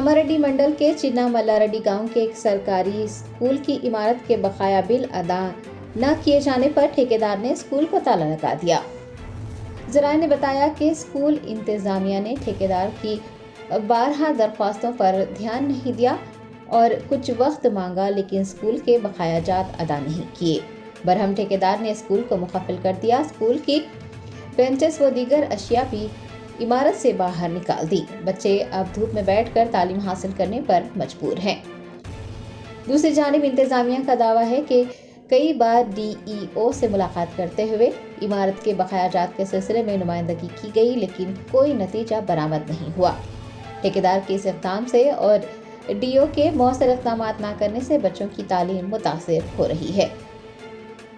कामारेड्डी मंडल के चिन्ना मल्लारेड्डी गांव के एक सरकारी स्कूल की इमारत के बकाया बिल अदा न किए जाने पर ठेकेदार ने स्कूल को ताला लगा दिया। जराये ने बताया कि स्कूल इंतजामिया ने ठेकेदार की 12 दरख्वास्तों पर ध्यान नहीं दिया और कुछ वक्त मांगा, लेकिन स्कूल के बकाया जात अदा नहीं किए। बरहम ठेकेदार ने स्कूल को मुकफ्फल कर दिया। स्कूल की बेंचेस व दीगर अशिया भी इमारत से बाहर निकाल दी। बच्चे अब धूप में बैठकर तालीम हासिल करने पर मजबूर हैं। दूसरी जानिब इंतजामिया का दावा है कि कई बार DEO से मुलाकात करते हुए इमारत के बकाया जात के सिलसिले में नुमाइंदगी की गई, लेकिन कोई नतीजा बरामद नहीं हुआ। ठेकेदार के इस इक़दाम से और DO के मौसर इक़दाम न करने से बच्चों की तालीम मुतासिर हो रही है।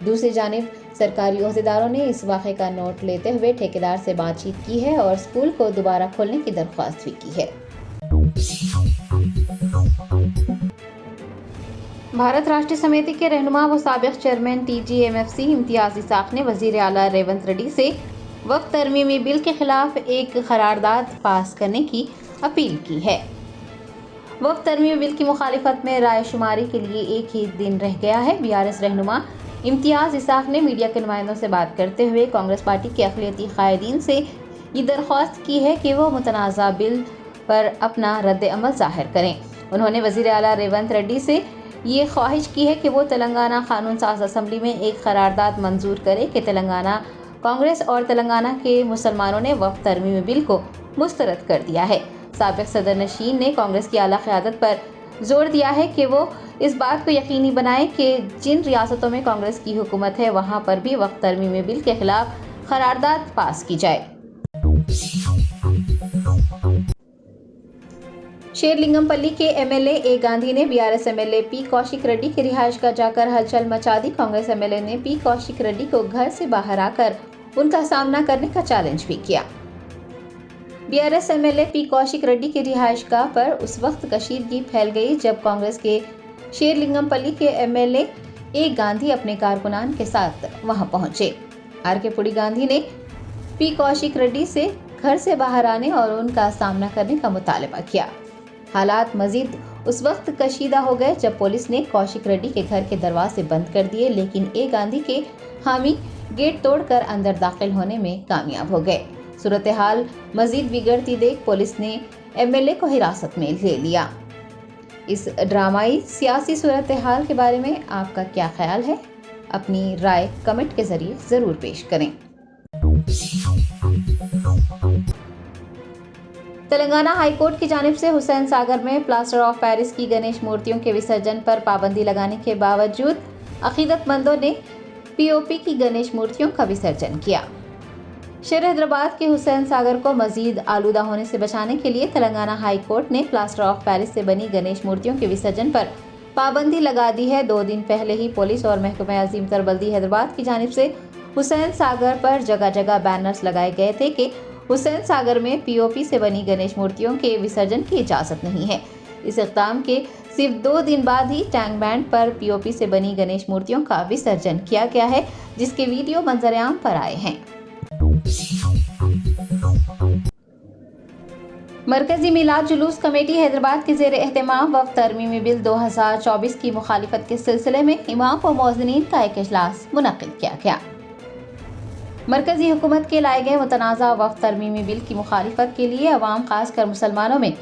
दूसरी जानिब सरकारी ओहदेदारों ने इस वाक़े का नोट लेते हुए ठेकेदार से बातचीत की है और स्कूल को दोबारा खोलने की दरख्वास्त भी की है। भारत राष्ट्रीय समिति के रहनुमा व साबिक़ चेयरमैन TGMFC इम्तियाज़ इसाक़ ने वज़ीर आला रेवंत रेड्डी से वक्त तरमीमी बिल के खिलाफ एक करारदाद पास करने की अपील की है। वक्त तरमीमी बिल की मुखालिफत में राय शुमारी के लिए एक ही दिन रह गया है। BRS रहनुमा इम्तियाज़ इसाक़ ने मीडिया के नुमाइंदों से बात करते हुए कांग्रेस पार्टी के अक़लियती क़ायदीन से ये दरख्वास्त की है कि वो मुतनाज़ा बिल पर अपना रद्द अमल ज़ाहिर करें। उन्होंने वज़ीर आला रेवंत रेड्डी से ये ख्वाहिश की है कि वो तेलंगाना कानून साज असम्बली में एक करारदाद मंजूर करे कि तेलंगाना कांग्रेस और तेलंगाना के मुसलमानों ने वक्त तरमीमी बिल को मुस्तरद कर दिया है। साबिक़ सदर नशीन ने कांग्रेस की आला क़यादत पर जोर दिया है कि वो इस बात को यकीनी बनाए कि जिन रियासतों में कांग्रेस की हुकूमत है वहाँ पर भी वक्त तरमीमी बिल के खिलाफ करारदाद पास की जाए। शेरलिंगमपल्ली के MLA A गांधी ने BRS MLA P Kaushik Reddy की रिहाइश का जाकर हलचल मचा दी। कांग्रेस MLA ने P कौशिक रेड्डी को घर से बाहर आकर उनका सामना करने का चैलेंज भी किया। BRS MLA P Kaushik Reddy की रिहाइशगाह पर उस वक्त कशीदगी फैल गई जब कांग्रेस के शेरलिंगमपल्ली के MLA A गांधी अपने कारकुनान के साथ वहां पहुंचे। RK पुड़ी गांधी ने P कौशिक रेड्डी से घर से बाहर आने और उनका सामना करने का मुतालबा किया। हालात मजीद उस वक्त कशीदा हो गए जब पुलिस ने कौशिक रेड्डी के घर के दरवाजे बंद कर दिए, लेकिन A गांधी के हामी गेट तोड़कर अंदर दाखिल होने में कामयाब हो गए। सूरत हाल मजीद बिगड़ती देख पुलिस ने MLA को हिरासत में ले लिया। इस ड्रामाई सियासी सूरत हाल के बारे में आपका क्या ख्याल है? अपनी राय कमेंट के जरिए जरूर पेश करें। तेलंगाना हाई कोर्ट की जानिब से हुसैन सागर में प्लास्टर ऑफ पेरिस की गणेश मूर्तियों के विसर्जन पर पाबंदी लगाने के बावजूद अकीदतमंदों ने POP की गणेश मूर्तियों का विसर्जन किया। शहर हैदराबाद के हुसैन सागर को मजीद आलूदा होने से बचाने के लिए तेलंगाना हाई कोर्ट ने प्लास्टर ऑफ पेरिस से बनी गणेश मूर्तियों के विसर्जन पर पाबंदी लगा दी है। 2 दिन पहले ही पुलिस और महकमा अजीम तर बल्दी हैदराबाद की जानिब से हुसैन सागर पर जगह जगह बैनर्स लगाए गए थे कि हुसैन सागर में POP से बनी गणेश मूर्तियों के विसर्जन की इजाज़त नहीं है। इस इक़दाम के सिर्फ 2 दिन बाद ही टैंक बैंड पर POP से बनी गणेश मूर्तियों का विसर्जन किया गया है, जिसके वीडियो मंजर-ए-आम पर आए हैं। मरकजी मिलाद जुलूस कमेटी हैदराबाद के ज़ेर एहतमाम वक्त तरमीमी बिल 2024 की मुखालिफत के सिलसिले में इमाम व मौज़िनीन का एक इजलास मुनक़िद किया गया। मरकजी हुकूमत के लाए गए मुतनाज़ा वक्त तरमीमी बिल की मुखालिफत के लिए अवाम खासकर मुसलमानों में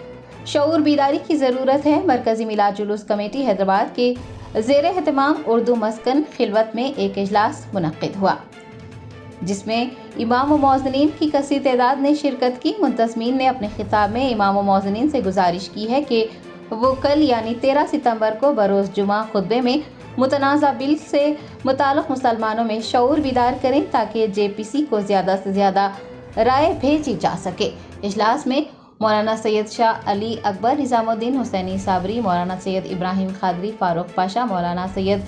शऊर बीदारी की ज़रूरत है। मरकजी मिलाद जुलूस कमेटी हैदराबाद के ज़ेर एहतमाम उर्दू मस्कन खिलवत में एक इजलास मुनक़िद हुआ, जिसमें इमाम व मौज़िनीन की कसीर तादाद ने शिरकत की। मुंतज़मीन ने अपने खिताब में इमाम व मौज़िनीन से गुजारिश की है कि वो कल यानी 13 सितंबर को बरोज़ जुमा खुतबे में मुतनाज़ा बिल से मुताल्लिक़ मुसलमानों में शऊर बीदार करें ताकि JPC को ज़्यादा से ज़्यादा राय भेजी जा सके। इजलास में मौलाना सैयद शाह अली अकबर निज़ामुद्दीन हुसैनी साबरी, मौलाना सैयद इब्राहिम खादरी फारूक पाशा, मौलाना सैयद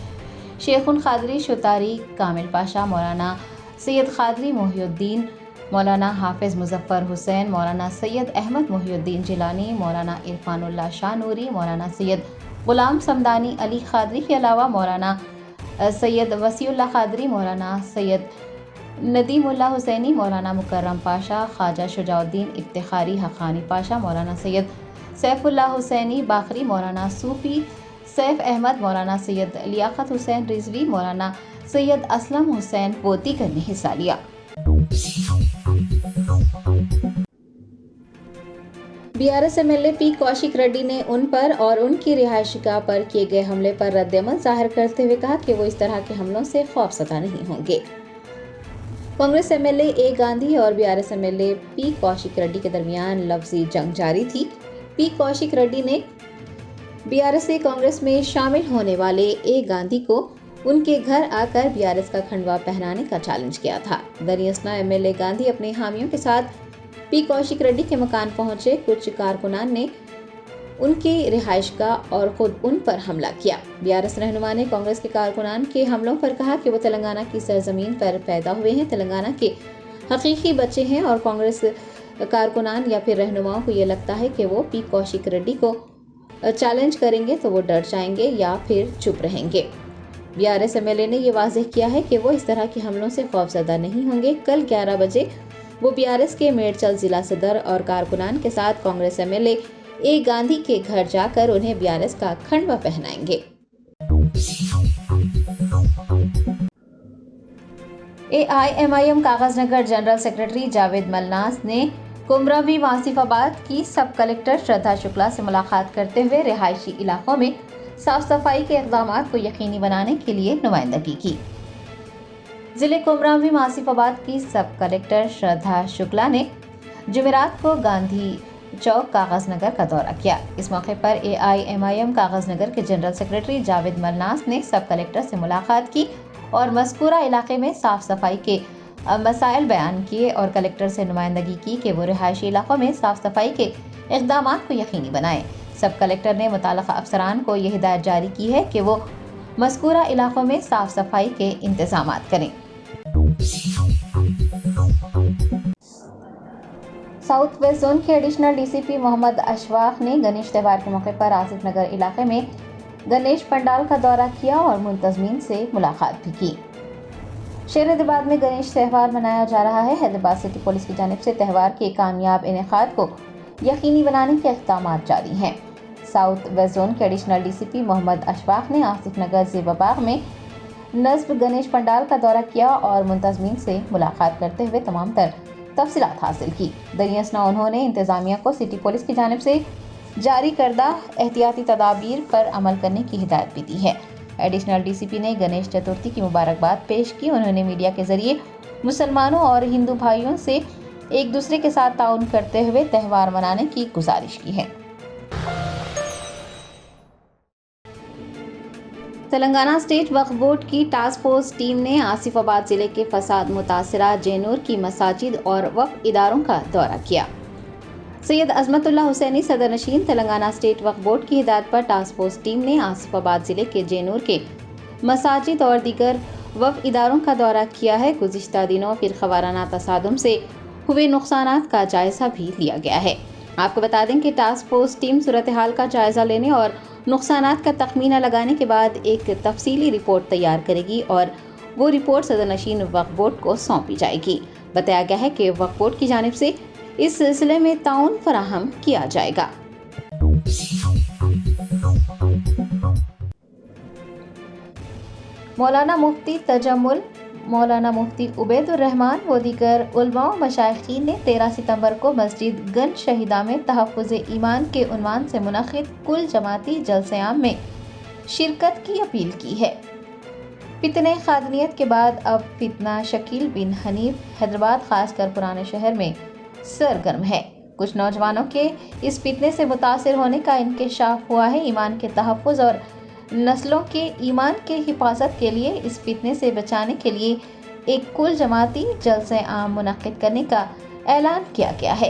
शेखुन खादरी शुतारी कामिल पाशा, मौलाना सैयद खादरी मोहिउद्दीन, मौलाना हाफिज़ मुज़फ़्फ़र हुसैन, मौलाना सैयद अहमद मोहिउद्दीन जिलानी, मौलाना इरफानुल्लाह शाह नूरी, मौलाना सैयद गुलाम समदानी अली खादरी के अलावा मौलाना सैयद वसीउल्लाह खादरी, मौलाना सैयद नदीमुल्लाह हुसैनी, मौलाना मुकर्रम पाशा, ख्वाजा शुजाउद्दीन इफ्तिखारी हक़ानी पाशा, मौलाना सैयद सैफ उल्लाह हुसैनी बाखरी, मौलाना सूफी सैफ अहमद, मौलाना सैयद लियाकत हुसैन रिजवी, मौलाना सैयद असलम हुसैन व दीगर ने हिस्सा लिया। BRS MLA P Kaushik Reddy ने उन पर और उनकी रिहायशिगाह पर किए गए हमले पर रद्द-ए-अमल जाहिर करते हुए कहा कि वो इस तरह के हमलों से खौफज़दा नहीं होंगे। कांग्रेस एमएलए ए गांधी और BRS MLA P Kaushik Reddy के दरमियान लफ्जी जंग जारी थी। पी कौशिक रेड्डी ने बीआरएस से कांग्रेस में शामिल होने वाले ए गांधी को उनके घर आकर बीआरएस का खंडवा पहनाने का चैलेंज किया था। दरियासना एमएलए गांधी अपने हामियों के साथ पी कौशिक रेड्डी के मकान पहुंचे। कुछ कारकुनान ने उनकी रिहायशगाह और खुद उन पर हमला किया। बीआरएस रहनुमा ने कांग्रेस के कारकुनान के हमलों पर कहा कि वो तेलंगाना की सरजमीन पर पैदा हुए हैं, तेलंगाना के हकीकी बच्चे हैं और कांग्रेस कारकुनान या फिर रहनुमाओं को ये लगता है कि वो पी कौशिक रेड्डी को चैलेंज करेंगे तो वो डर जाएंगे या फिर चुप रहेंगे। बीआरएस एमएलए ने ये वाज़ेह किया है कि वो इस तरह के हमलों से खौफज़दा नहीं होंगे। कल 11 बजे वो बीआरएस के मेडचल जिला सदर और कारकुनान के साथ कांग्रेस एमएलए ए गांधी के घर जाकर उन्हें बीआरएस का खंडवा पहनाएंगे। एआईएमआईएम कागजनगर जनरल सेक्रेटरी जावेद मलनास ने कुमरावी आसिफाबाद की सब कलेक्टर श्रद्धा शुक्ला से मुलाकात करते हुए रिहायशी इलाकों में साफ सफाई के इक़दामात को यकीनी बनाने के लिए नुमाइंदगी की। जिले कुमरावी आसिफाबाद की सब कलेक्टर श्रद्धा शुक्ला ने जुमेरात को गांधी चौक कागजनगर का दौरा किया। इस मौके पर एआईएमआईएम कागजनगर के जनरल सेक्रेटरी जावेद मलनास ने सब कलेक्टर से मुलाकात की और मज़कूरा इलाके में साफ सफाई के मसाइल बयान किए और कलेक्टर से नुमाइंदगी की कि वो रिहायशी इलाकों में साफ सफाई के इक़दामात को यकीनी बनाएं। सब कलेक्टर ने मुताल्लिक़ा अफसरान को यह हिदायत जारी की है कि वो मज़कूरा इलाकों में साफ सफाई के इंतज़ामात करें। साउथ वेस्ट जोन के एडिशनल डीसीपी मोहम्मद अशफाक ने गणेश त्यौहार के मौके पर आसिफ नगर इलाके में गणेश पंडाल का दौरा किया और मुंतज़मीन से मुलाकात भी की। शहर हैदराबाद में गणेश त्यौहार मनाया जा रहा है। हैदराबाद सिटी पुलिस की जानिब से त्यौहार के कामयाब इनेकाद को यकीनी बनाने के इक़दामात जारी हैं। साउथ वेस्ट जोन के एडिशनल डीसीपी मोहम्मद अशफाक ने आसिफ नगर ज़ेबाबाग में नस्ब गणेश पंडाल का दौरा किया और मुंतज़मीन से मुलाकात करते हुए तमाम तर तफसीलात हासिल की। दरियासना उन्होंने इंतज़ामिया को सिटी पुलिस की जानिब से जारी करदा एहतियाती तदाबीर पर अमल करने की हिदायत भी दी है। एडिशनल डीसीपी ने गणेश चतुर्थी की मुबारकबाद पेश की। उन्होंने मीडिया के जरिए मुसलमानों और हिंदू भाइयों से एक दूसरे के साथ ताउन करते हुए त्यौहार मनाने की गुजारिश की है। तेलंगाना स्टेट वक्फ बोर्ड की टास्क फोर्स टीम ने आसिफाबाद जिले के फसाद मुतासिरा जेनूर की मसाजिद और वक्फ इदारों का दौरा किया। सैयद अजमतुल्लाह हुसैनी सदर नशीन तेलंगाना स्टेट वक्फ बोर्ड की हिदायत पर टास्क फोर्स टीम ने आसिफाबाद जिले के जेनूर के मसाजिद और दीगर वक्फ इदारों का दौरा किया है। गुज़िश्ता दिनों फिरका वाराना तसादुम से हुए नुकसानात का जायजा भी लिया गया है। आपको बता दें कि टास्क फोर्स टीम सूरत हाल का जायजा लेने और नुकसानात का तखमीना लगाने के बाद एक तफसीली रिपोर्ट तैयार करेगी और वो रिपोर्ट सदर नशीन वक्फ बोर्ड को सौंपी जाएगी। बताया गया है कि वक्फ बोर्ड की जानिब से इस सिलसिले में ताउन फराहम किया जाएगा। मौलाना मुफ्ती तजम्मुल, मौलाना मुफ्ती उबैदुर रहमान व दीगर उलमा व मशाइखीन ने 13 सितंबर को मस्जिद गंज शहीदा में तहफ़्फ़ुज़ ईमान के उन्वान से मुनक़िद कुल जमाती जलसे आम में शिरकत की अपील की है। फितने खादनियत के बाद अब फितना शकील बिन हनीफ हैदराबाद खासकर पुराने शहर में सरगर्म है। कुछ नौजवानों के इस फितने से मुतासिर होने का इंकशाफ हुआ है। ईमान के तहफ़्फ़ुज़ और नस्लों के ईमान के हिफाजत के लिए इस फितने से बचाने के लिए एक कुल जमाती जलसे आम मुनक़िद करने का ऐलान किया गया है।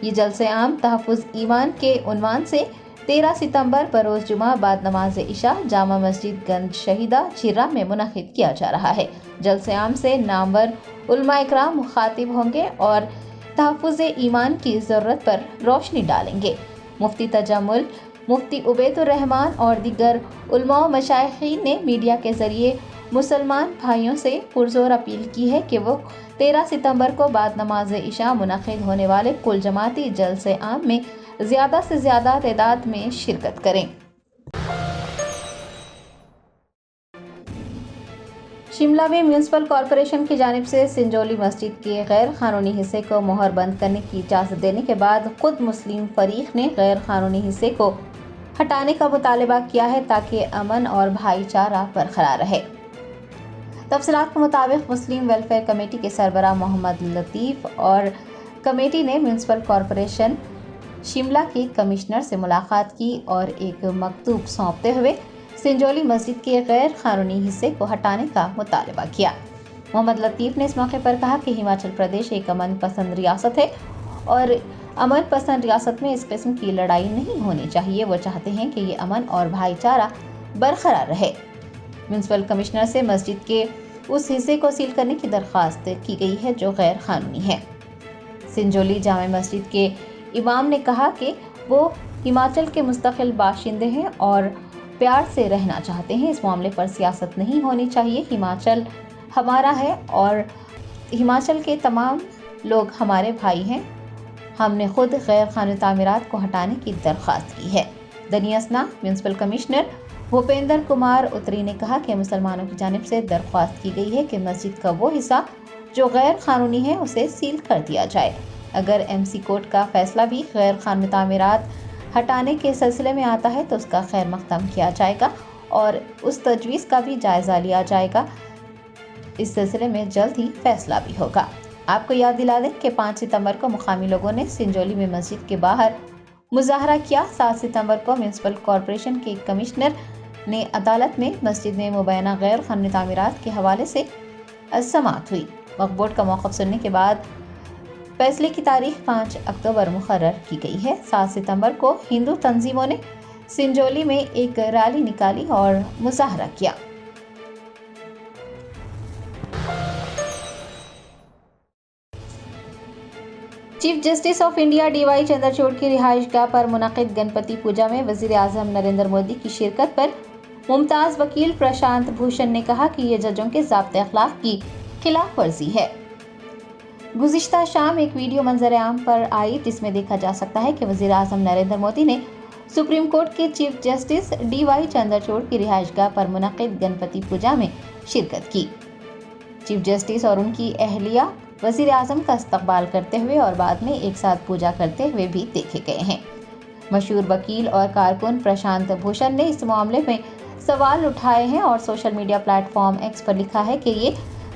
ये जलसे आम तहफ़्फ़ुज़ ईमान के उन्वान से 13 सितंबर बरोज़ जुमा बाद नमाज इशा जामा मस्जिद गंज शहीदा चिर्रा में मुनक़िद किया जा रहा है। जलसे आम से नामवर उलमा इकराम मुखातिब होंगे और तहफ़्फ़ुज़ ईमान की ज़रूरत पर रोशनी डालेंगे। मुफ्ती तजम्मुल, मुफ्ती उबैदुर रहमान और दीगर उलमा व मशाइखीन ने मीडिया के ज़रिए मुसलमान भाइयों से पुरज़ोर अपील की है कि वो 13 सितंबर को बाद नमाज इशा मुनक़िद होने वाले कुल जमाती जलसे आम में زیادہ سے زیادہ تعداد میں شرکت کریں۔ شملہ میں میونسپل کارپوریشن کی جانب سے سنجولی مسجد کے غیر قانونی حصے کو مہر بند کرنے کی اجازت دینے کے بعد خود مسلم فریق نے غیر قانونی حصے کو ہٹانے کا مطالبہ کیا ہے تاکہ امن اور بھائی چارہ برقرار رہے۔ تفصیلات کے مطابق مسلم ویلفیئر کمیٹی کے سربراہ محمد لطیف اور کمیٹی نے میونسپل کارپوریشن شملہ کے کمشنر سے ملاقات کی اور ایک مکتوب سونپتے ہوئے سنجولی مسجد کے غیر قانونی حصے کو ہٹانے کا مطالبہ کیا۔ محمد لطیف نے اس موقع پر کہا کہ ہماچل پردیش ایک امن پسند ریاست ہے اور امن پسند ریاست میں اس قسم کی لڑائی نہیں ہونی چاہیے۔ وہ چاہتے ہیں کہ یہ امن اور بھائی چارہ برقرار رہے۔ میونسپل کمشنر سے مسجد کے اس حصے کو سیل کرنے کی درخواست کی گئی ہے جو غیر قانونی ہے۔ سنجولی جامع مسجد کے امام نے کہا کہ وہ ہماچل کے مستقل باشندے ہیں اور پیار سے رہنا چاہتے ہیں۔ اس معاملے پر سیاست نہیں ہونی چاہیے۔ ہماچل ہمارا ہے اور ہماچل کے تمام لوگ ہمارے بھائی ہیں۔ ہم نے خود غیر قانونی تعمیرات کو ہٹانے کی درخواست کی ہے۔ دنی اسنا میونسپل کمشنر بھوپیندر کمار اتری نے کہا کہ مسلمانوں کی جانب سے درخواست کی گئی ہے کہ مسجد کا وہ حصہ جو غیر قانونی ہے اسے سیل کر دیا جائے۔ اگر ایم سی کورٹ کا فیصلہ بھی غیر قانونی تعمیرات ہٹانے کے سلسلے میں آتا ہے تو اس کا خیر مقدم کیا جائے گا اور اس تجویز کا بھی جائزہ لیا جائے گا۔ اس سلسلے میں جلد ہی فیصلہ بھی ہوگا۔ آپ کو یاد دلا دیں کہ 5 ستمبر کو مقامی لوگوں نے سنجولی میں مسجد کے باہر مظاہرہ کیا۔ 7 ستمبر کو میونسپل کارپوریشن کے کمشنر نے عدالت میں مسجد میں مبینہ غیر قانونی تعمیرات کے حوالے سے سماعت ہوئی۔ وقف بورڈ کا موقف سننے کے بعد فیصلے کی تاریخ 5 اکتوبر مقرر کی گئی ہے۔ 7 ستمبر کو ہندو تنظیموں نے سنجولی میں ایک ریلی نکالی اور مظاہرہ کیا۔ Chief justice of India D Y Chandrachud کی رہائش گاہ پر منعقد گنپتی پوجا میں وزیر اعظم نریندر مودی کی شرکت پر ممتاز وکیل پرشانت بھوشن نے کہا کہ یہ ججوں کے ضابطۂ اخلاق کی خلاف ورزی ہے۔ گزشتہ شام ایک ویڈیو منظر عام پر آئی جس میں دیکھا جا سکتا ہے کہ وزیر اعظم نریندر مودی نے سپریم کورٹ کے chief justice D Y Chandrachud کی رہائش گاہ پر منعقد گنپتی پوجا میں شرکت کی۔ چیف جسٹس اور ان کی اہلیہ وزیر اعظم کا استقبال کرتے ہوئے اور بعد میں ایک ساتھ پوجا کرتے ہوئے بھی دیکھے گئے ہیں۔ مشہور وکیل اور کارکن پرشانت بھوشن نے اس معاملے میں سوال اٹھائے ہیں اور social media platform X پر لکھا ہے کہ یہ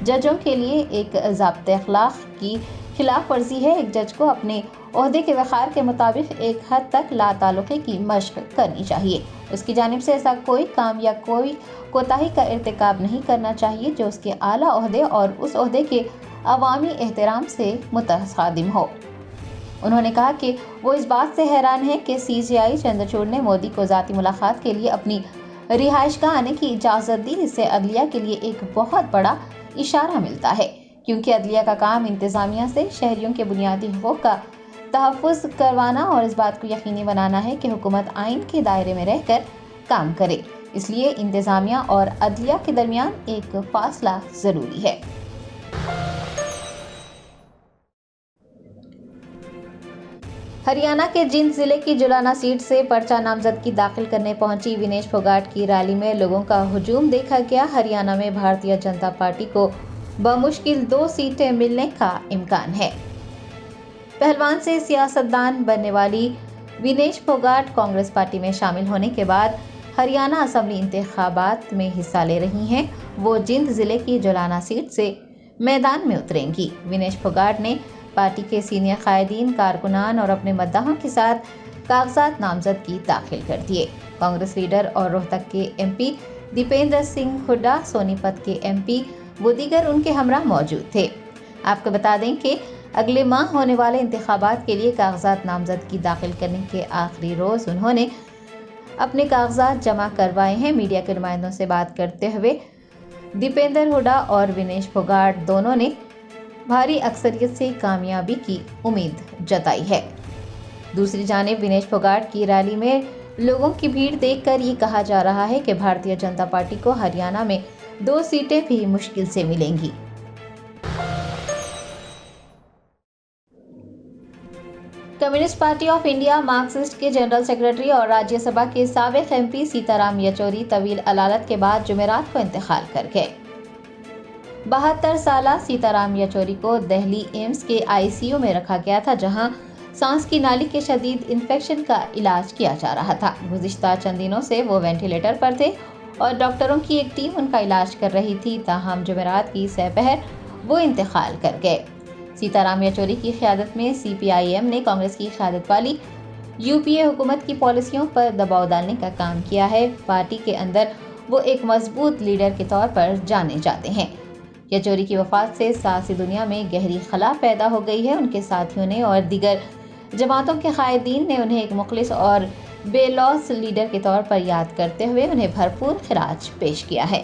ججوں کے لیے ایک ضابطۂ اخلاق کی خلاف ورزی ہے۔ ایک جج کو اپنے عہدے کے وقار کے مطابق ایک حد تک لا تعلقی کی مشق کرنی چاہیے۔ اس کی جانب سے ایسا کوئی کام یا کوئی کوتاہی کا ارتکاب نہیں کرنا چاہیے جو اس کے اعلیٰ عہدے اور اس عہدے کے عوامی احترام سے متصادم ہو۔ انہوں نے کہا کہ وہ اس بات سے حیران ہیں کہ سی جے آئی چندرچوڑ نے مودی کو ذاتی ملاقات کے لیے اپنی رہائش گاہ آنے کی اجازت دی۔ اس سے عدلیہ کے لیے ایک بہت بڑا اشارہ ملتا ہے کیونکہ عدلیہ کا کام انتظامیہ سے شہریوں کے بنیادی حقوق کا تحفظ کروانا اور اس بات کو یقینی بنانا ہے کہ حکومت آئین کے دائرے میں رہ کر کام کرے۔ اس لیے انتظامیہ اور عدلیہ کے درمیان ایک فاصلہ ضروری ہے۔ ہریانہ کے جند ضلع کی جلانہ سیٹ سے پرچہ نامزدگی داخل کرنے پہنچی ونیش پھوگاٹ کی ریلی میں لوگوں کا ہجوم دیکھا گیا۔ ہریانہ میں بھارتیہ جنتا پارٹی کو بمشکل 2 سیٹیں ملنے کا امکان ہے۔ پہلوان سے سیاستدان بننے والی ونیش پھوگاٹ کانگریس پارٹی میں شامل ہونے کے بعد ہریانہ اسمبلی انتخابات میں حصہ لے رہی ہیں۔ وہ جند ضلع کی جلانہ سیٹ سے میدان میں اتریں گی۔ ونیش پھوگاٹ نے پارٹی کے سینئر قائدین، کارکنان اور اپنے مداحوں کے ساتھ کاغذات نامزدگی داخل کر دیے۔ کانگریس لیڈر اور روہتک کے ایم پی دیپیندر سنگھ ہڈا، سونی پت کے ایم پی و دیگر ان کے ہمراہ موجود تھے۔ آپ کو بتا دیں کہ اگلے ماہ ہونے والے انتخابات کے لیے کاغذات نامزدگی داخل کرنے کے آخری روز انہوں نے اپنے کاغذات جمع کروائے ہیں۔ میڈیا کے نمائندوں سے بات کرتے ہوئے دیپیندر ہڈا اور ونیش پھوگاٹ دونوں نے بھاری اکثریت سے کامیابی کی امید جتائی ہے۔ دوسری جانب ونیش پھوگاٹ کی ریلی میں لوگوں کی بھیڑ دیکھ کر یہ کہا جا رہا ہے کہ بھارتیہ جنتا پارٹی کو ہریانہ میں 2 سیٹیں بھی مشکل سے ملیں گی۔ Communist party of India Marxist के जनरल सेक्रेटरी और राज्यसभा के साबिक MP सीताराम येचुरी तवील अदालत के बाद जुमेरात को इंतकाल कर गए। 72 साला सीताराम येचुरी को दिल्ली एम्स के ICU में रखा गया था, जहां सांस की नाली के शदीद इन्फेक्शन का इलाज किया जा रहा था। गुज़िश्ता चंद दिनों से वो वेंटिलेटर पर थे और डॉक्टरों की एक टीम उनका इलाज कर रही थी। ताहम जुमेरात की सहपहर वो इंतकाल कर गए। सीताराम येचुरी की क़यादत में CPIM ने कांग्रेस की क़यादत वाली UPA हुकूमत की पॉलिसियों पर दबाव डालने का काम किया है। पार्टी के अंदर वो एक मजबूत लीडर के तौर पर जाने जाते हैं। येचुरी की वफात से सियासी दुनिया में गहरी खला पैदा हो गई है। उनके साथियों ने और दीगर जमातों के कायदीन ने उन्हें एक मुखलिस और बेलौस लीडर के तौर पर याद करते हुए उन्हें भरपूर खिराज पेश किया है।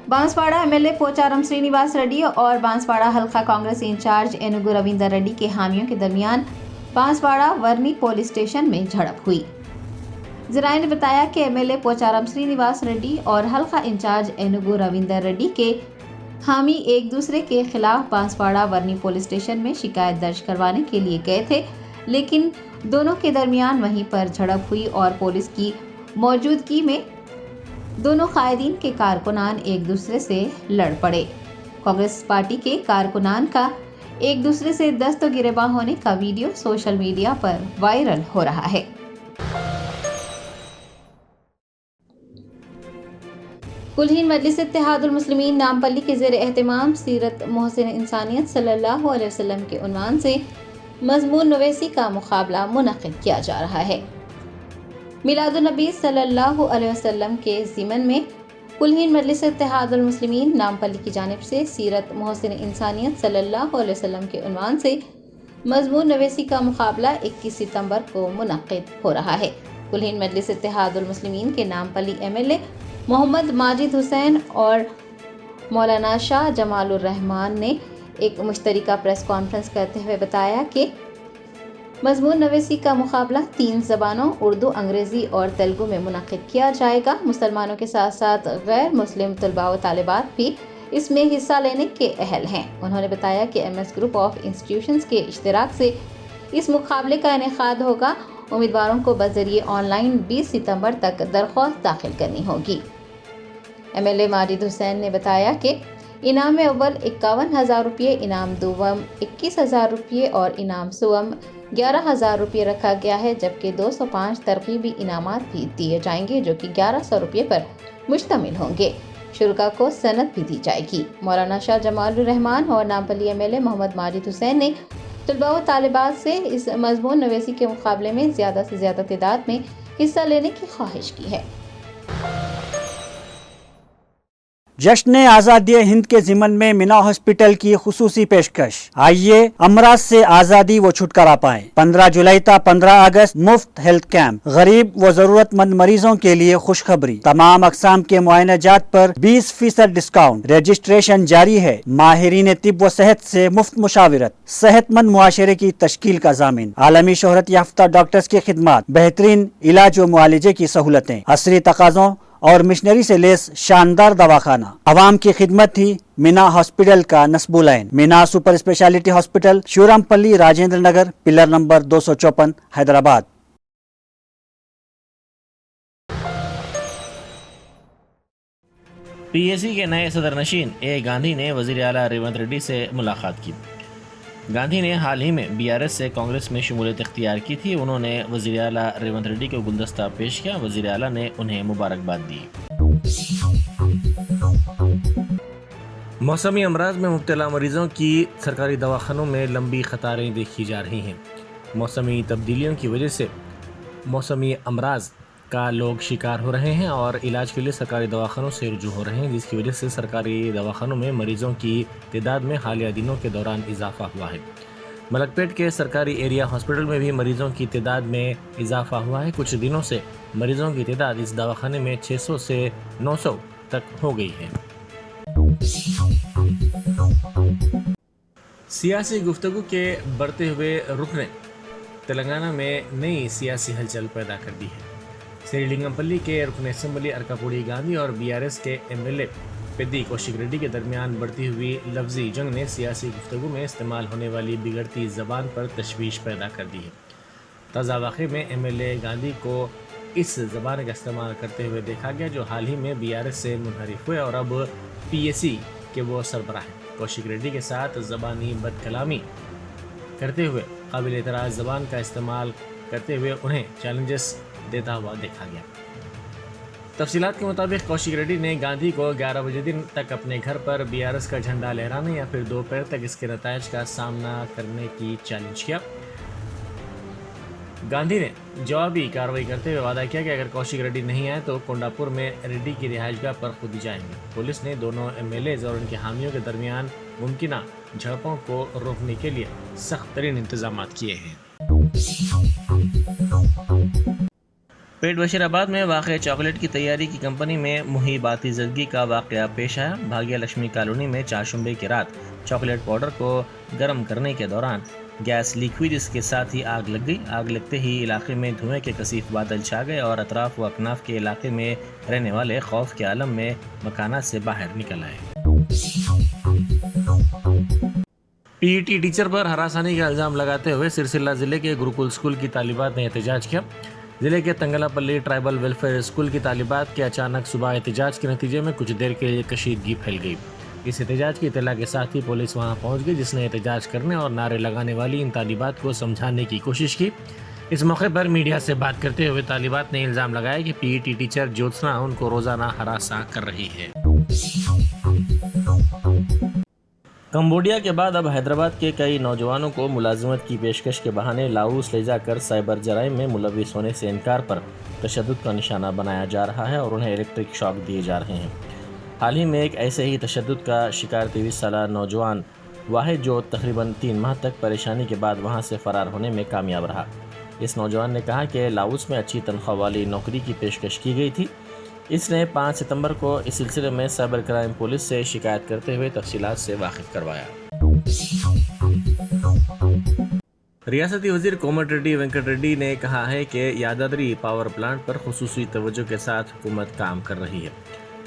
बांसवाड़ा MLA पोचारम श्रीनिवास रेड्डी और बांसवाड़ा हल्का कांग्रेस इंचार्ज एनुगु रविंदर रेड्डी के हामियों के दरमियान बांसवाड़ा वर्नी पुलिस स्टेशन में झड़प हुई। ज़राए ने बताया कि MLA पोचारम श्रीनिवास रेड्डी और हल्का इंचार्ज एनुगु रविंदर रेड्डी के हामी एक दूसरे के खिलाफ बांसवाड़ा वर्नी पुलिस स्टेशन में शिकायत दर्ज करवाने के लिए गए थे, लेकिन दोनों के दरमियान वहीं पर झड़प हुई और पुलिस की मौजूदगी में दोनों कायदीन के कारकुनान एक दूसरे से लड़ पड़े। कांग्रेस पार्टी के कारकुनान का एक दूसरे से दस्त गिरेबान होने का वीडियो सोशल मीडिया पर वायरल हो रहा है। कुल-हिंद मजलिस इत्तेहादुल मुस्लिमीन नामपल्ली के ज़ेर एहतमाम सीरत मोहसिन इंसानियत सल्लल्लाहु अलैहि वसल्लम के उन्वान से मज़मून नवेसी का मुकाबला मुनक़िद किया जा रहा है। मिलादुन नबी सल्लल्लाहु अलैहि वसल्लम के ज़िमन में कुल-हिंद मजलिस इत्तेहादुल मुस्लिमीन नामपल्ली की जानिब से सीरत मोहसिन इंसानियत सल्लल्लाहु अलैहि वसल्लम के उन्वान से मज़मून नवेसी का मुकाबला 21 सितंबर को मुनक़िद हो रहा है। कुल-हिंद मजलिस इत्तेहादुल मुस्लिमीन के नामपल्ली MLA मोहम्मद माजिद हुसैन और मौलाना शाह जमालुर रहमान ने एक मुश्तरका प्रेस कॉन्फ्रेंस करते हुए बताया कि मज़मून नवेसी का मुकाबला 3 ज़बानों उर्दू, अंग्रेज़ी और तेलुगु में मुनक़िद किया जाएगा। मुसलमानों के साथ साथ गैर मुस्लिम तलबा व तालिबात भी इसमें हिस्सा लेने के अहल हैं। उन्होंने बताया कि MS ग्रुप ऑफ इंस्टीट्यूशंस के इश्तिराक से इस मुकाबले का इनेकाद होगा। उम्मीदवारों को बज़रिए ऑनलाइन 20 सितंबर तक दरख्वास्त दाखिल करनी होगी। MLA माजिद हुसैन ने बताया कि इनाम अव्वल 51,000 रुपये, इनाम दुवम 21,000 रुपये और इनाम सुवम 11,000 रुपये रखा गया है, जबकि 205 तरकीबी इनामात भी दिए जाएंगे जो कि 1100 रुपये पर मुश्तमिल होंगे। शुरका को सनद भी दी जाएगी। मौलाना शाह जमालुर रहमान और नामपल्ली MLA मोहम्मद माजिद हुसैन ने तलबा व तालिबात से इस मज़मून नवेसी के मुकाबले में ज़्यादा से ज़्यादा तादाद में हिस्सा लेने की ख्वाहिश की है। जश्न आज़ादी हिंद के ज़िमन में मिना हॉस्पिटल की खुसूसी पेशकश। आइए अमराज से आज़ादी व छुटकारा पाएं। 15 जुलाई ta 15 अगस्त मुफ्त हेल्थ कैंप। गरीब व ज़रूरतमंद मरीजों के लिए खुशखबरी। तमाम अक़साम के मुआयनाजात पर 20% डिस्काउंट। रजिस्ट्रेशन जारी है। माहिरीन तिब व सेहत से मुफ्त मुशावरत। सेहतमंद मुआशरे की तश्कील का ज़ामिन। आलमी शोहरत याफ्ता डॉक्टर्स की खिदमत। बेहतरीन इलाज व मुआलजे की सहूलतें। असरी तकाज़ों और मिशनरी से लेस शानदार दवाखाना। अवाम की खिदमत थी मीना हॉस्पिटल का नस्बुलैन। Meena super speciality hospital, Shivarampally, Rajendra Nagar, pillar number 254, Hyderabad. PAC के नए सदर नशीन A गांधी ने वज़ीर आला रेवंत रेड्डी से मुलाकात की। गांधी ने हाल ही में BRS से कांग्रेस में शमूलियत इख्तियार की थी। उन्होंने वज़ीर आला रेवंत रेड्डी को गुलदस्ता पेश किया। वज़ीर आला ने उन्हें मुबारकबाद दी। मौसमी अमराज में मुब्तला मरीजों की सरकारी दवाखानों में लंबी कतारें देखी जा रही हैं। मौसमी तब्दीलियों की वजह से मौसमी अमराज का लोग शिकार हो रहे हैं और इलाज के लिए सरकारी दवाखानों से रुजू हो रहे हैं, जिसकी वजह से सरकारी दवाखानों में मरीजों की तादाद में हालिया दिनों के दौरान इजाफा हुआ है। मलकपेट के सरकारी एरिया हॉस्पिटल में भी मरीजों की तादाद में इजाफा हुआ है। कुछ दिनों से मरीजों की तादाद इस दवाखाने में 600 से 900 तक हो गई है। सियासी गुफ्तगू के बढ़ते हुए रुख ने तेलंगाना में नई सियासी हलचल पैदा कर दी है। श्रीलिंगमपल्ली के रुकन असम्बली अरकापुड़ी गांधी और BRS के MLA پیدی کوشک ریڈی کے درمیان بڑھتی ہوئی لفظی جنگ نے سیاسی گفتگو میں استعمال ہونے والی بگڑتی زبان پر تشویش پیدا کر دی ہے۔ تازہ واقعے میں ایم ایل اے گاندھی کو اس زبان کا استعمال کرتے ہوئے دیکھا گیا جو حال ہی میں BRS سے منحرف ہوئے اور اب PAC کے وہ سربراہ ہیں۔ کوشک ریڈی کے ساتھ زبانی بد کلامی کرتے ہوئے قابل اعتراض زبان کا استعمال کرتے ہوئے انہیں چیلنجز دیتا ہوا دیکھا گیا۔ تفصیلات کے مطابق کوشک ریڈی نے گاندھی کو 11 بجے دن تک اپنے گھر پر BRS کا جھنڈا لہرانے یا پھر دوپہر تک اس کے نتائج کا سامنا کرنے کی چیلنج کیا۔ گاندھی نے جوابی کارروائی کرتے ہوئے وعدہ کیا کہ اگر کوشک ریڈی نہیں آئے تو کونڈاپور میں ریڈی کی رہائش گاہ پر خود ہی جائیں گے۔ پولیس نے دونوں MLAs اور ان کے حامیوں کے درمیان ممکنہ جھڑپوں کو روکنے کے لیے سخت ترین انتظامات کیے ہیں۔ پیٹ بشیر آباد میں واقع چاکلیٹ کی تیاری کی کمپنی میں محیباتی زدگی کا واقعہ پیش آیا۔ بھاگیہ لکشمی کالونی میں چاشمبے کی رات چاکلیٹ پاؤڈر کو گرم کرنے کے دوران گیس لیک ہوئی جس کے ساتھ ہی آگ لگ گئی۔ آگ لگتے ہی علاقے میں دھوئیں کے کثیف بادل چھا گئے اور اطراف و اکناف کے علاقے میں رہنے والے خوف کے عالم میں مکانات سے باہر نکل آئے۔ PET ٹیچر پر ہراسانی کا الزام لگاتے ہوئے سرسلہ ضلع کے گروکل اسکول کی طالبات نے احتجاج کیا۔ ضلع کے تنگلا پلی ٹرائبل ویلفیئر اسکول کی طالبات کے اچانک صبح احتجاج کے نتیجے میں کچھ دیر کے لیے کشیدگی پھیل گئی۔ اس احتجاج کی اطلاع کے ساتھ ہی پولیس وہاں پہنچ گئی جس نے احتجاج کرنے اور نعرے لگانے والی ان طالبات کو سمجھانے کی کوشش کی۔ اس موقع پر میڈیا سے بات کرتے ہوئے طالبات نے الزام لگایا کہ PET ٹیچر جوتسنا ان کو روزانہ ہراساں کر رہی ہے۔ کمبوڈیا کے بعد اب حیدرآباد کے کئی نوجوانوں کو ملازمت کی پیشکش کے بہانے لاؤس لے جا کر سائبر جرائم میں ملوث ہونے سے انکار پر تشدد کا نشانہ بنایا جا رہا ہے اور انہیں الیکٹرک شاک دیے جا رہے ہیں۔ حال ہی میں ایک ایسے ہی تشدد کا شکار 23 سالہ نوجوان واحد جو تقریباً 3 ماہ تک پریشانی کے بعد وہاں سے فرار ہونے میں کامیاب رہا۔ اس نوجوان نے کہا کہ لاؤس میں اچھی تنخواہ والی نوکری کی پیشکش کی گئی تھی۔ اس نے 5 ستمبر کو اس سلسلے میں سائبر کرائم پولیس سے شکایت کرتے ہوئے تفصیلات سے واقف کروایا۔ ریاستی وزیر کومٹ ریڈی وینکٹ ریڈی نے کہا ہے کہ یادادری پاور پلانٹ پر خصوصی توجہ کے ساتھ حکومت کام کر رہی ہے۔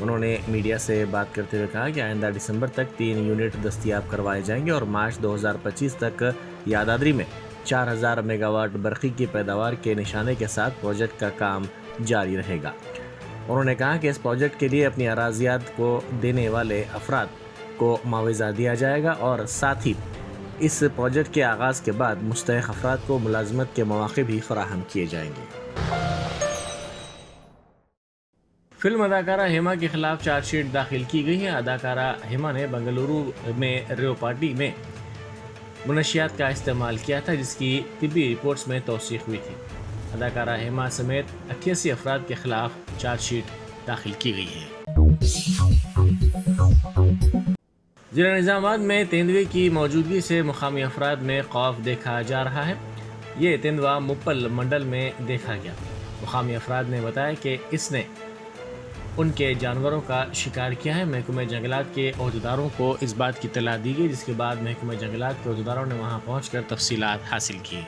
انہوں نے میڈیا سے بات کرتے ہوئے کہا کہ آئندہ دسمبر تک 3 یونٹ دستیاب کروائے جائیں گے اور مارچ 2025 تک یادادری میں 4000 میگا واٹ برقی کی پیداوار کے نشانے کے ساتھ پروجیکٹ کا کام جاری رہے گا۔ انہوں نے کہا کہ اس پروجیکٹ کے لیے اپنی اراضیات کو دینے والے افراد کو معاوضہ دیا جائے گا اور ساتھ ہی اس پروجیکٹ کے آغاز کے بعد مستحق افراد کو ملازمت کے مواقع بھی فراہم کیے جائیں گے۔ فلم اداکارہ ہیما کے خلاف چارج شیٹ داخل کی گئی ہے۔ اداکارہ ہیما نے بنگلورو میں ریو پارٹی میں منشیات کا استعمال کیا تھا جس کی طبی رپورٹس میں توثیق ہوئی تھی۔ اداکارہ ہیما سمیت 88 افراد کے خلاف چارج شیٹ داخل کی گئی ہے۔ ضلع نظام آباد میں تیندوے کی موجودگی سے مقامی افراد میں خوف دیکھا جا رہا ہے۔ یہ تیندوا مپل منڈل میں دیکھا گیا۔ مقامی افراد نے بتایا کہ اس نے ان کے جانوروں کا شکار کیا ہے۔ محکمہ جنگلات کے عہدیداروں کو اس بات کی اطلاع دی گئی جس کے بعد محکمہ جنگلات کے عہدیداروں نے وہاں پہنچ کر تفصیلات حاصل کی۔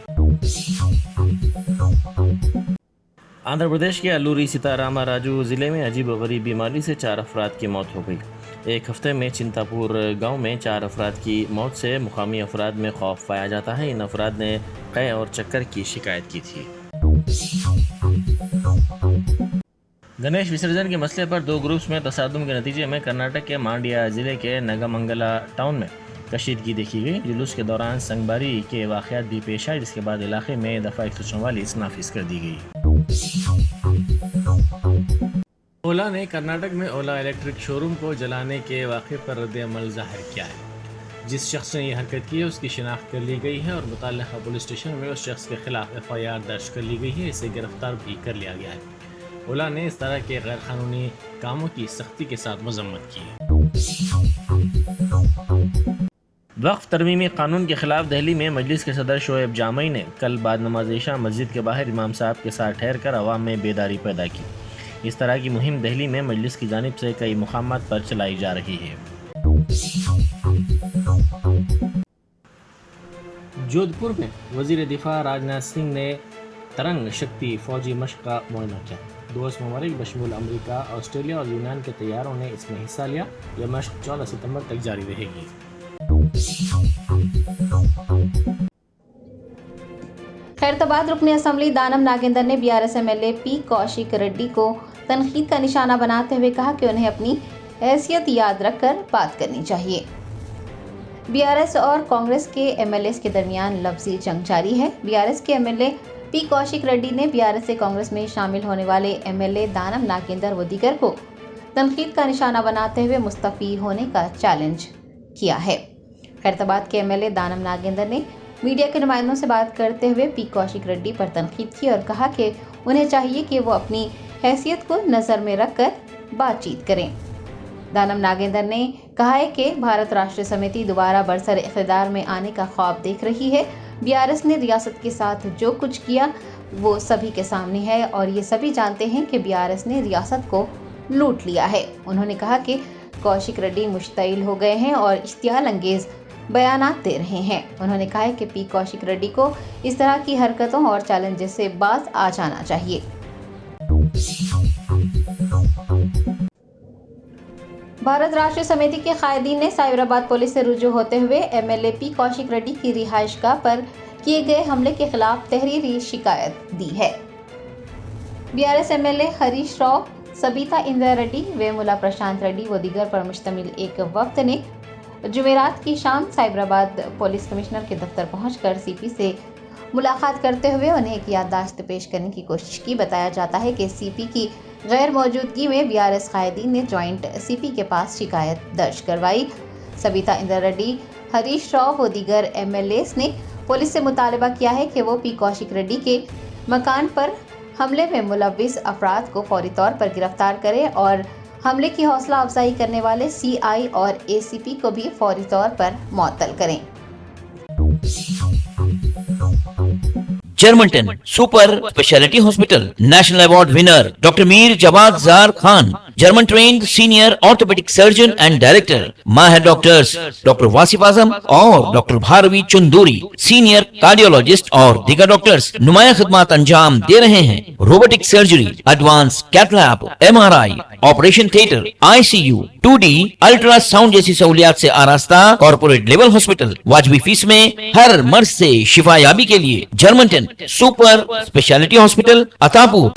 آندھرا پردیش کے الوری سیتاراما راجو ضلع میں عجیب و غریب بیماری سے 4 افراد کی موت ہو گئی۔ ایک ہفتے میں چنتاپور گاؤں میں 4 افراد کی موت سے مقامی افراد میں خوف پایا جاتا ہے۔ ان افراد نے قے اور چکر کی شکایت کی تھی۔ گنیش وسرجن کے مسئلے پر 2 گروپس میں تصادم کے نتیجے میں کرناٹک کے مانڈیا ضلع کے نگامنگلا ٹاؤن میں کشیدگی دیکھی گئی۔ جلوس کے دوران سنگباری کے واقعات بھی پیش آئے جس کے بعد علاقے میں دفعہ 144 نافذ کر دی گئی۔ اولا نے کرناٹک میں اولا الیکٹرک شو روم کو جلانے کے واقعے پر رد عمل ظاہر کیا ہے۔ جس شخص نے یہ حرکت کی ہے اس کی شناخت کر لی گئی ہے اور متعلقہ پولیس اسٹیشن میں اس شخص کے خلاف FIR درج کر لی گئی ہے۔ اسے گرفتار بھی کر لیا گیا ہے۔ اولا نے اس طرح کے غیر قانونی کاموں کی سختی کے ساتھ مذمت کی ہے۔ وقف ترمیمی قانون کے خلاف دہلی میں مجلس کے صدر شعیب جامعی نے کل بعد نماز عشاء مسجد کے باہر امام صاحب کے ساتھ ٹھہر کر عوام میں بیداری پیدا کی۔ اس طرح کی مہم دہلی میں مجلس کی جانب سے کئی مقامات پر چلائی جا رہی ہے۔ جودھ پور میں وزیر دفاع راجناتھ سنگھ نے ترنگ شکتی فوجی مشق کا معائنہ کیا۔ 2 ممالک بشمول امریکہ، آسٹریلیا اور یونان کے طیاروں نے اس میں حصہ لیا۔ یہ مشق 14 ستمبر تک جاری رہے گی۔ خیرتباد رکن اسمبلی دانم ناگیندر نے BRS MLA پی کوشک ریڈی کو تنقید کا نشانہ بناتے ہوئے کہا کہ انہیں اپنی حیثیت یاد رکھ کر بات کرنی چاہیے۔ BRS اور کانگریس کے MLAs کے درمیان لفظی جنگ جاری ہے۔ BRS کے MLA پی کوشک ریڈی نے BRS سے کانگریس میں شامل ہونے والے MLA دانم ناگیندر و دیگر کو تنقید کا نشانہ بناتے ہوئے مستعفی ہونے کا چیلنج کیا ہے۔ خیرتباد کے MLA دانم ناگیندر نے میڈیا کے نمائندوں سے بات کرتے ہوئے پی کوشک ریڈی پر تنقید کی اور کہا کہ انہیں چاہیے کہ وہ اپنی حیثیت کو نظر میں رکھ کر بات چیت کریں۔ دانم ناگیندر نے کہا ہے کہ بھارت راشٹریہ سمیتی دوبارہ برسر اقتدار میں آنے کا خواب دیکھ رہی ہے۔ BRS نے ریاست کے ساتھ جو کچھ کیا وہ سبھی کے سامنے ہے اور یہ سبھی جانتے ہیں کہ BRS نے ریاست کو لوٹ لیا ہے۔ انہوں نے کہا کہ کوشک ریڈی مشتعل ہو گئے ہیں اور اشتعال انگیز بیانات دے رہے ہیں۔ انہوں نے کہا ہے کہ پی کوشک ریڈی کو اس طرح کی حرکتوں اور چیلنجز سے باز آ جانا چاہیے۔ بھارت راشٹریہ سمیتی کے قائدین نے سائبرآباد پولیس سے رجوع ہوتے ہوئے MLA پی کوشک ریڈی کی رہائش گاہ پر کیے گئے حملے کے خلاف تحریری شکایت دی ہے۔ BRS MLA ہریش راؤ، سبیتا اندرا ریڈی، ویمولا پرشانت ریڈی و دیگر پر مشتمل ایک وفد نے جمعرات کی شام سائبرآباد پولیس کمشنر کے دفتر پہنچ کر CP سے ملاقات کرتے ہوئے انہیں ایک یادداشت پیش کرنے کی کوشش کی۔ بتایا جاتا ہے کہ CP کی غیر موجودگی میں BRS قائدین نے جوائنٹ CP کے پاس شکایت درج کروائی۔ سبیتا اندرا ریڈی، ہریش راؤ و دیگر MLAs نے پولیس سے مطالبہ کیا ہے کہ وہ پی کوشک ریڈی کے مکان پر حملے میں ملوث افراد کو فوری طور پر گرفتار کرے اور حملے کی حوصلہ افزائی کرنے والے CI اور ACP کو بھی فوری طور پر معطل کریں۔ جرمنٹن super speciality hospital national award winner doctor Mir Jawad Zar Khan, German trained senior orthopaedic surgeon and director, ماہر ڈاکٹرز ڈاکٹر واصف اعظم اور doctor Bharavi Chanduri, senior cardiologist اور دیگر ڈاکٹرز نمایاں خدمات انجام دے رہے ہیں۔ Robotic surgery, advance cath lab, MRI، operation theatre, ICU، 2D ultra sound جیسی سہولیات سے آراستہ کارپوریٹ لیول ہاسپٹل، واجبی فیس میں ہر مرض سے شفا یابی کے لیے جرمنٹن سپر اسپیشلٹی ہاسپٹل، عطا پور۔